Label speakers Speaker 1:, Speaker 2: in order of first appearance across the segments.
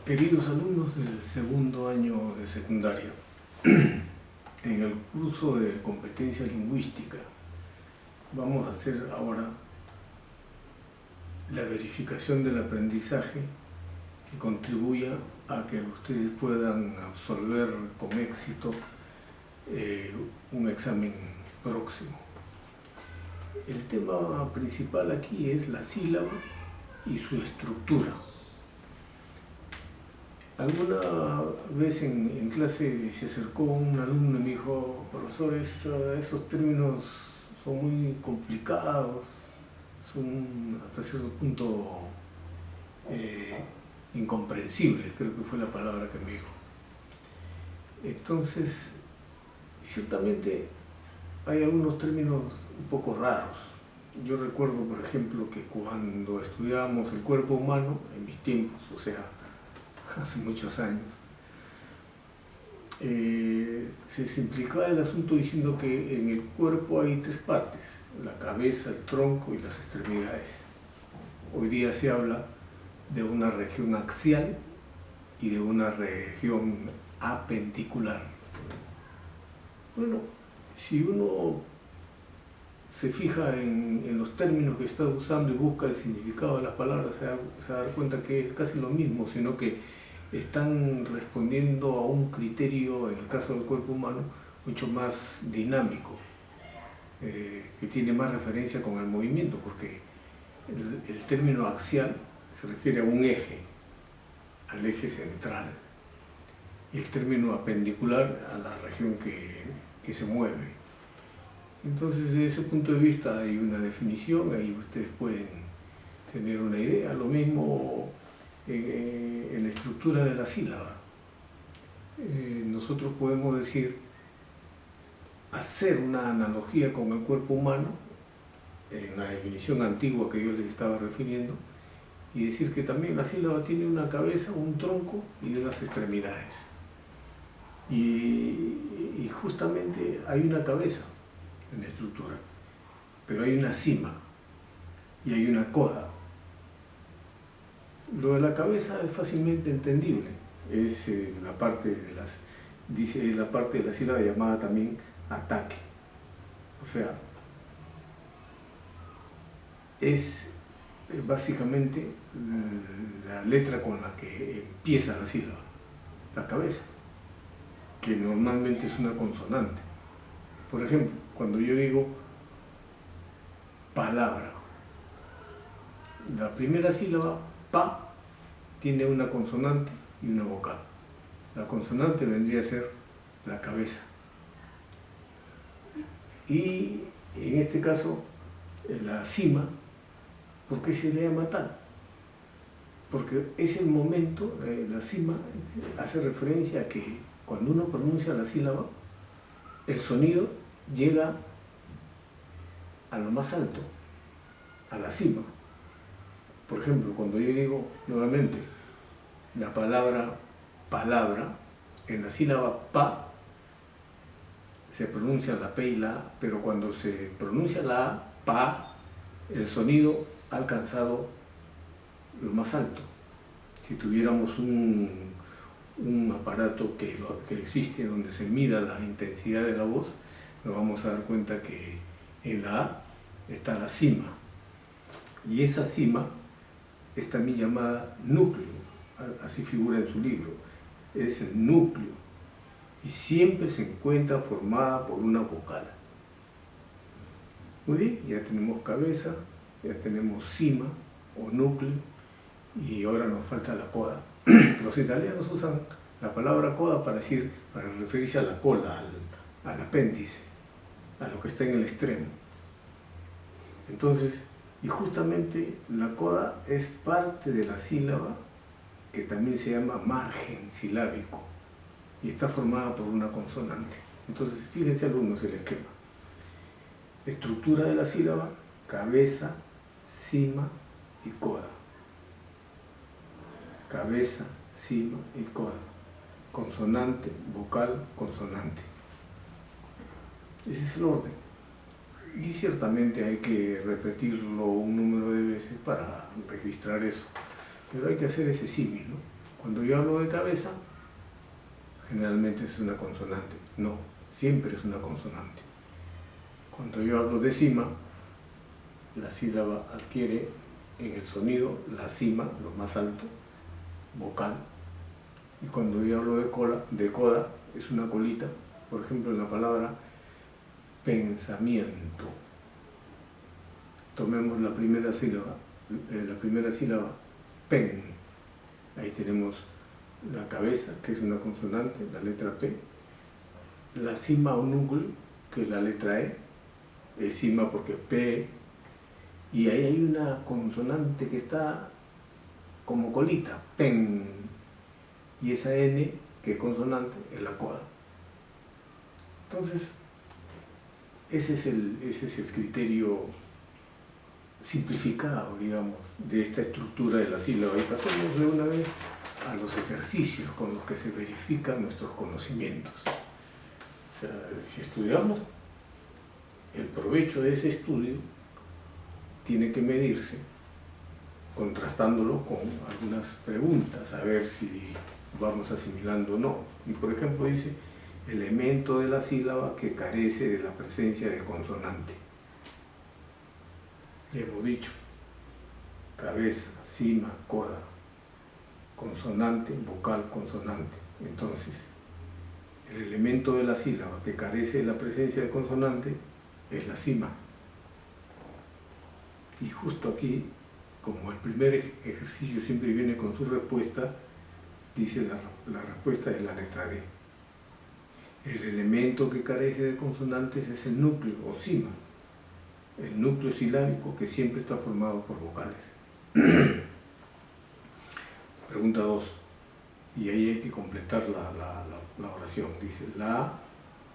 Speaker 1: Queridos alumnos del segundo año de secundaria, en el curso de competencia lingüística vamos a hacer ahora la verificación del aprendizaje que contribuya a que ustedes puedan absolver con éxito un examen próximo. El tema principal aquí es la sílaba y su estructura. Alguna vez en clase se acercó un alumno y me dijo: profesor, esos términos son muy complicados, son hasta cierto punto incomprensibles, creo que fue la palabra que me dijo. Entonces, ciertamente hay algunos términos un poco raros. Yo recuerdo, por ejemplo, que cuando estudiábamos el cuerpo humano, en mis tiempos, o sea, hace muchos años, se simplificaba el asunto diciendo que en el cuerpo hay tres partes: la cabeza, el tronco y las extremidades. Hoy día se habla de una región axial y de una región apendicular. Bueno, si uno se fija en los términos que está usando y busca el significado de las palabras, se va a dar cuenta que es casi lo mismo, sino que están respondiendo a un criterio, en el caso del cuerpo humano, mucho más dinámico, que tiene más referencia con el movimiento, porque el término axial se refiere a un eje, al eje central, y el término apendicular a la región que se mueve. Entonces, desde ese punto de vista hay una definición, ahí ustedes pueden tener una idea. Lo mismo en la estructura de la sílaba. Nosotros podemos hacer una analogía con el cuerpo humano, en la definición antigua que yo les estaba refiriendo, y decir que también la sílaba tiene una cabeza, un tronco y de las extremidades. Y justamente hay una cabeza en la estructura, pero hay una cima y hay una coda. Lo de la cabeza es fácilmente entendible, es la parte de la sílaba llamada también ataque, o sea, es básicamente la letra con la que empieza la sílaba, la cabeza, que normalmente es una consonante. Por ejemplo, cuando yo digo palabra, la primera sílaba, pa, tiene una consonante y una vocal. La consonante vendría a ser la cabeza. Y en este caso, la cima, ¿por qué se le llama tal? Porque es el momento, la cima hace referencia a que cuando uno pronuncia la sílaba, el sonido llega a lo más alto, a la cima. Por ejemplo, cuando yo digo nuevamente la palabra palabra, en la sílaba pa se pronuncia la P y la A, pero cuando se pronuncia la A, pa, el sonido ha alcanzado lo más alto. Si tuviéramos un aparato que existe donde se mida la intensidad de la voz, nos vamos a dar cuenta que en la A está la cima, y esa cima es también llamada núcleo, así figura en su libro, es el núcleo, y siempre se encuentra formada por una vocal. Muy bien, ya tenemos cabeza, ya tenemos cima o núcleo, y ahora nos falta la coda. Los italianos usan la palabra coda para referirse a la cola, al apéndice, a lo que está en el extremo. Entonces, y justamente la coda es parte de la sílaba que también se llama margen silábico y está formada por una consonante. Entonces, fíjense alumnos el esquema. Estructura de la sílaba: cabeza, cima y coda. Cabeza, cima y coda. Consonante, vocal, consonante. Ese es el orden. Y ciertamente hay que repetirlo un número de veces para registrar eso. Pero hay que hacer ese símil, ¿no? Cuando yo hablo de cabeza, generalmente es una consonante. No, siempre es una consonante. Cuando yo hablo de cima, la sílaba adquiere en el sonido la cima, lo más alto, vocal. Y cuando yo hablo de coda, es una colita. Por ejemplo, en la palabra pensamiento. Tomemos la primera sílaba, pen. Ahí tenemos la cabeza, que es una consonante, la letra P. La cima o núcleo, que es la letra E, es cima porque P. Y ahí hay una consonante que está como colita, pen. Y esa N, que es consonante, es la coda. Entonces, ese es el criterio simplificado, digamos, de esta estructura de la sílaba. Y pasemos de una vez a los ejercicios con los que se verifican nuestros conocimientos. O sea, si estudiamos, el provecho de ese estudio tiene que medirse contrastándolo con algunas preguntas, a ver si vamos asimilando o no. Y por ejemplo dice, elemento de la sílaba que carece de la presencia de consonante. Hemos dicho, cabeza, cima, coda, consonante, vocal, consonante. Entonces, el elemento de la sílaba que carece de la presencia de consonante es la cima. Y justo aquí, como el primer ejercicio siempre viene con su respuesta, dice la respuesta es la letra D. El elemento que carece de consonantes es el núcleo o cima, el núcleo silábico que siempre está formado por vocales. Pregunta 2, y ahí hay que completar la oración. Dice, la A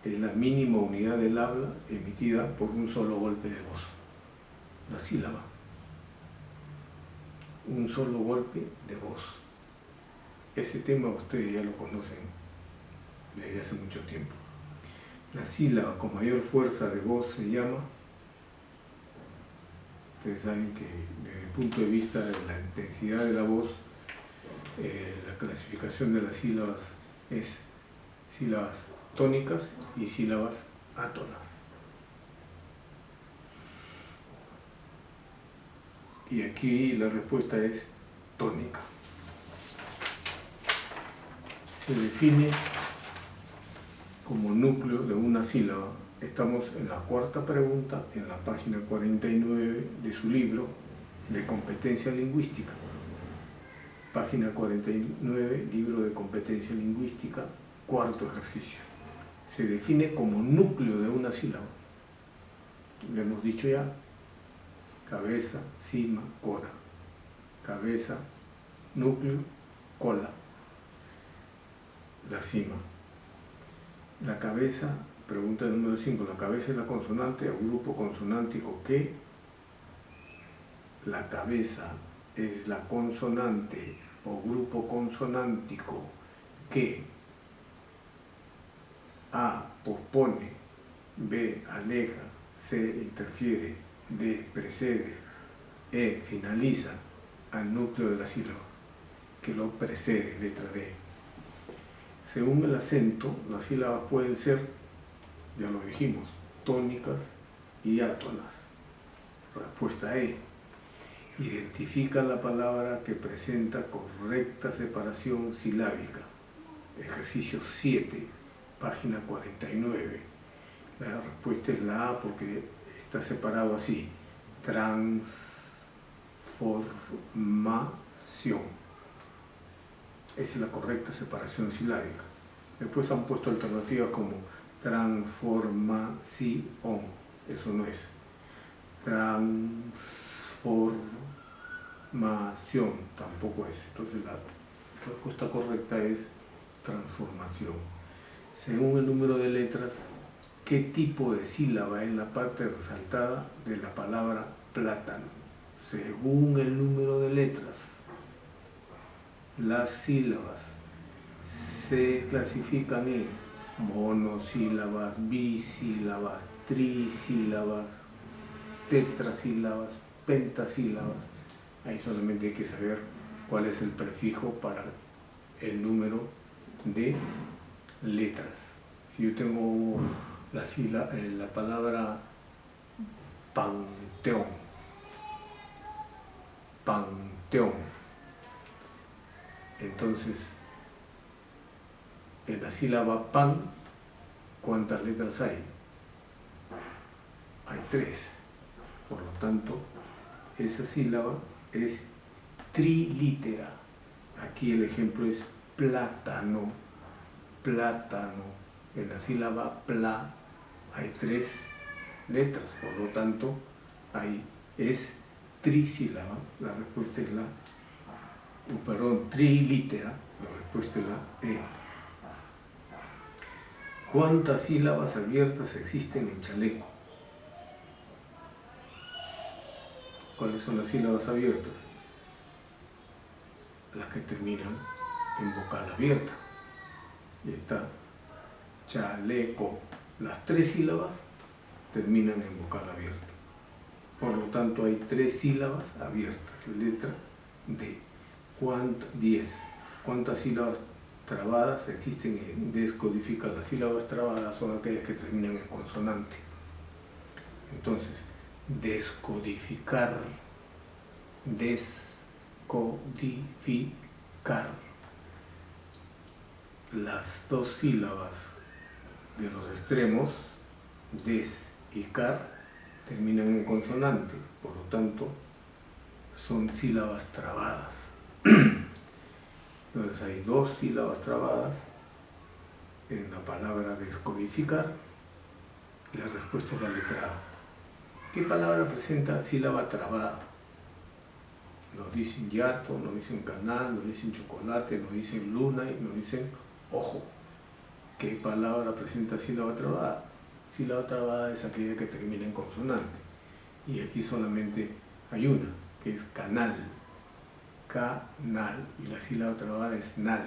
Speaker 1: es la mínima unidad del habla emitida por un solo golpe de voz. La sílaba. Un solo golpe de voz. Ese tema ustedes ya lo conocen desde hace mucho tiempo. La sílaba con mayor fuerza de voz se llama, ustedes saben que desde el punto de vista de la intensidad de la voz, la clasificación de las sílabas es sílabas tónicas y sílabas átonas. Y aquí la respuesta es tónica. Se define como núcleo de una sílaba. Estamos en la cuarta pregunta, en la página 49 de su libro de competencia lingüística. Página 49, libro de competencia lingüística, cuarto ejercicio. Se define como núcleo de una sílaba. Lo hemos dicho ya. Cabeza, cima, coda. Cabeza, núcleo, cola. La cima. La cabeza, pregunta número 5, la cabeza es la consonante o grupo consonántico que. La cabeza es la consonante o grupo consonántico que A pospone, B aleja, C interfiere, D precede, E finaliza al núcleo de la sílaba, que lo precede, letra D. Según el acento, las sílabas pueden ser, ya lo dijimos, tónicas y átonas. Respuesta E. Identifica la palabra que presenta correcta separación silábica. Ejercicio 7, página 49. La respuesta es la A porque está separado así. Transformación. Esa es la correcta separación silábica. Después han puesto alternativas como transformación. Eso no es. Transformación tampoco es. Entonces la respuesta correcta es transformación. Según el número de letras, ¿qué tipo de sílaba es la parte resaltada de la palabra plátano? Según el número de letras, las sílabas se clasifican en monosílabas, bisílabas, trisílabas, tetrasílabas, pentasílabas. Ahí solamente hay que saber cuál es el prefijo para el número de letras. Si yo tengo la palabra panteón, entonces en la sílaba pan, ¿cuántas letras hay? Hay 3. Por lo tanto, esa sílaba es trilítera. Aquí el ejemplo es plátano. En la sílaba pla hay 3 letras, por lo tanto, ahí es trisílaba. La respuesta es trilítera. La respuesta es la E. ¿Cuántas sílabas abiertas existen en chaleco? ¿Cuáles son las sílabas abiertas? Las que terminan en vocal abierta. Y está chaleco. Las 3 sílabas terminan en vocal abierta. Por lo tanto, hay 3 sílabas abiertas. Letra D. 10. ¿Cuántas sílabas trabadas existen en descodifica? Las sílabas trabadas son aquellas que terminan en consonante. Entonces, descodificar. Las 2 sílabas de los extremos, des y car, terminan en consonante, por lo tanto, son sílabas trabadas. Entonces hay 2 sílabas trabadas en la palabra descodificar, y la respuesta es la letra A. ¿Qué palabra presenta sílaba trabada? Nos dicen yato, nos dicen canal, nos dicen chocolate, nos dicen luna y nos dicen ojo. ¿Qué palabra presenta sílaba trabada? Sílaba trabada es aquella que termina en consonante. Y aquí solamente hay una, que es canal. Canal. Y la sílaba trabada es nal.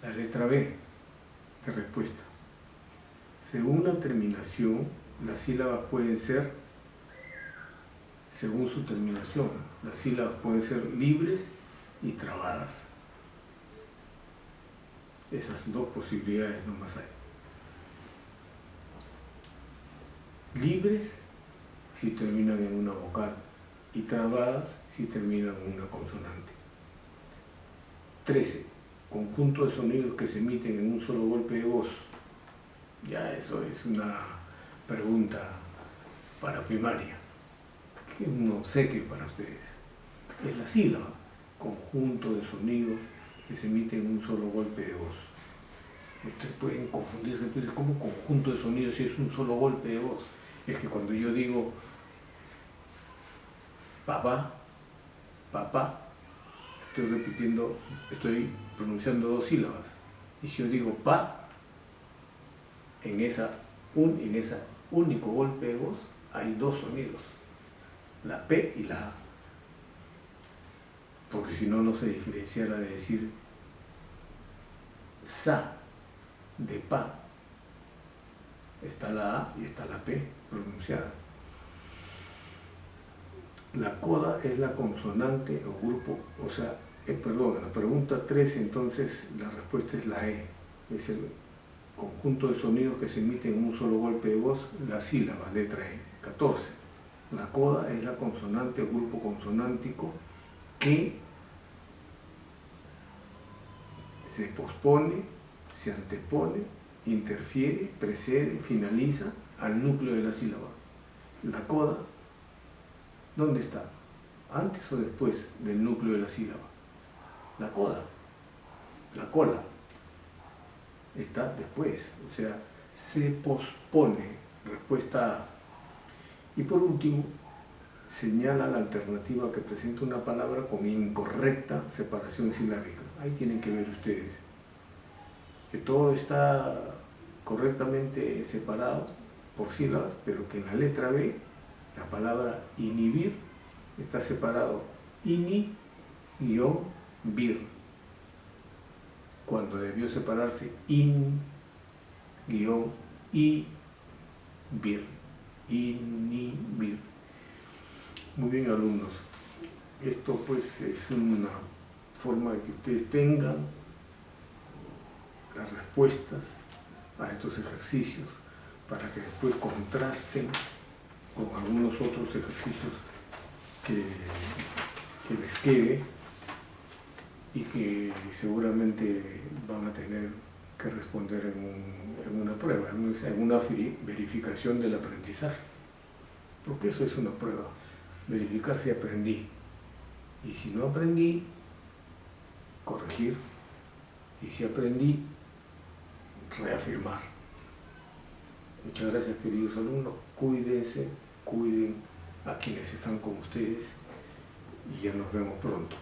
Speaker 1: La letra B de respuesta. Según la terminación, las sílabas pueden ser, según su terminación, las sílabas pueden ser libres y trabadas. Esas 2 posibilidades nomás hay. Libres si terminan en una vocal y trabadas si terminan en una consonante. 13. Conjunto de sonidos que se emiten en un solo golpe de voz. Ya eso es una pregunta para primaria, que es un obsequio para ustedes. Es la sílaba, conjunto de sonidos que se emiten en un solo golpe de voz. Ustedes pueden confundirse, pero ¿cómo conjunto de sonidos si es un solo golpe de voz? Es que cuando yo digo papá, estoy pronunciando 2 sílabas. Y si yo digo pa, en ese único golpe de voz hay 2 sonidos, la P y la A. Porque si no, no se diferenciara de decir sa, de pa. Está la A y está la P pronunciada. La coda es la consonante o grupo, o sea, en la pregunta 3 entonces la respuesta es la E. Es el conjunto de sonidos que se emiten en un solo golpe de voz, la sílaba, letra E. 14. La coda es la consonante o grupo consonántico que se pospone, se antepone, interfiere, precede, finaliza al núcleo de la sílaba. La coda, ¿dónde está? ¿Antes o después del núcleo de la sílaba? La coda, la cola, está después, o sea, se pospone. Respuesta A. Y por último, señala la alternativa que presenta una palabra con incorrecta separación silábica. Ahí tienen que ver ustedes que todo está correctamente separado por sílabas, pero que en la letra B, la palabra inhibir está separado ini-bir, cuando debió separarse in-i-bir, inhibir. Muy bien, alumnos. Esto pues es una forma de que ustedes tengan las respuestas a estos ejercicios para que después contrasten con algunos otros ejercicios que les quede y que seguramente van a tener que responder en una prueba, en una verificación del aprendizaje, porque eso es una prueba, verificar si aprendí, y si no aprendí, corregir, y si aprendí, reafirmar. Muchas gracias, queridos alumnos, cuídense, cuiden a quienes están con ustedes y ya nos vemos pronto.